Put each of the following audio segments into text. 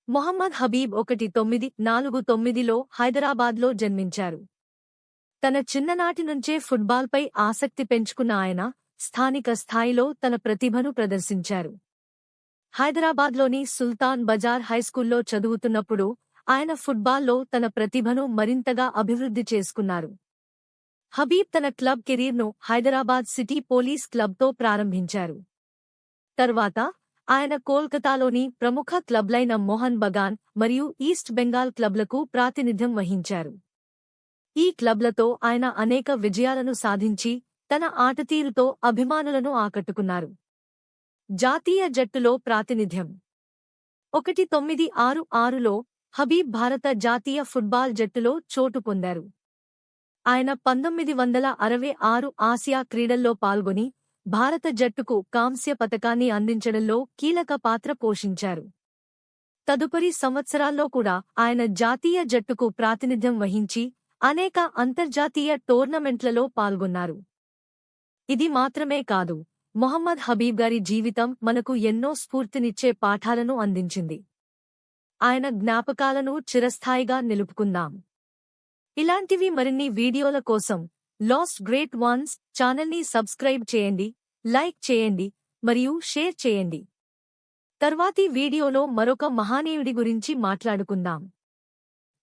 మొహమ్మద్ హబీబ్ 1949లో హైదరాబాద్లో జన్మించారు. తన చిన్ననాటి నుంచే ఫుట్బాల్పై ఆసక్తి పెంచుకున్న ఆయన స్థానిక స్థాయిలో తన ప్రతిభను ప్రదర్శించారు. హైదరాబాద్లోని సుల్తాన్ బజార్ హైస్కూల్లో చదువుతున్నప్పుడు ఆయన ఫుట్బాల్లో తన ప్రతిభను మరింతగా అభివృద్ధి చేసుకున్నారు. హబీబ్ తన క్లబ్ కెరీర్ను హైదరాబాద్ సిటీ పోలీస్ క్లబ్తో ప్రారంభించారు. తర్వాత ఆయన కోల్కతాలోని ప్రముఖ క్లబ్లైన మోహన్ బగాన్ మరియు ఈస్ట్ బెంగాల్ క్లబ్లకు ప్రాతినిధ్యం వహించారు. ఈ క్లబ్లతో ఆయన అనేక విజయాలను సాధించి తన ఆటతీరుతో అభిమానులను ఆకట్టుకున్నారు. జాతీయ జట్టులో ప్రాతినిధ్యం 1966లో హబీబ్ భారత జాతీయ ఫుట్బాల్ జట్టులో చోటు పొందారు. ఆయన 1966 ఆసియా క్రీడల్లో పాల్గొని భారత జట్టుకు కాంస్య పతకాన్ని అందించడంలో కీలక పాత్ర పోషించారు. తదుపరి సంవత్సరాల్లో కూడా ఆయన జాతీయ జట్టుకు ప్రాతినిధ్యం వహించి అనేక అంతర్జాతీయ టోర్నమెంట్లలో పాల్గొన్నారు. ఇది మాత్రమే కాదు, మొహమ్మద్ హబీబ్ గారి జీవితం మనకు ఎన్నో స్ఫూర్తినిచ్చే పాఠాలను అందించింది. ఆయన జ్ఞాపకాలను చిరస్థాయిగా నిలుపుకుందాం. ఇలాంటివి మరిన్ని వీడియోల కోసం లాస్ట్ గ్రేట్ వన్స్ ఛానల్ని సబ్స్క్రైబ్ చేయండి, లైక్ చేయండి మరియు షేర్ చేయండి. తర్వాతి వీడియోలో మరొక మహానీయుడి గురించి మాట్లాడుకుందాం.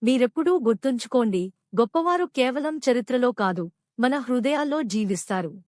మీరెప్పుడూ గుర్తుంచుకోండి, గొప్పవారు కేవలం చరిత్రలో కాదు, మన హృదయాల్లో జీవిస్తారు.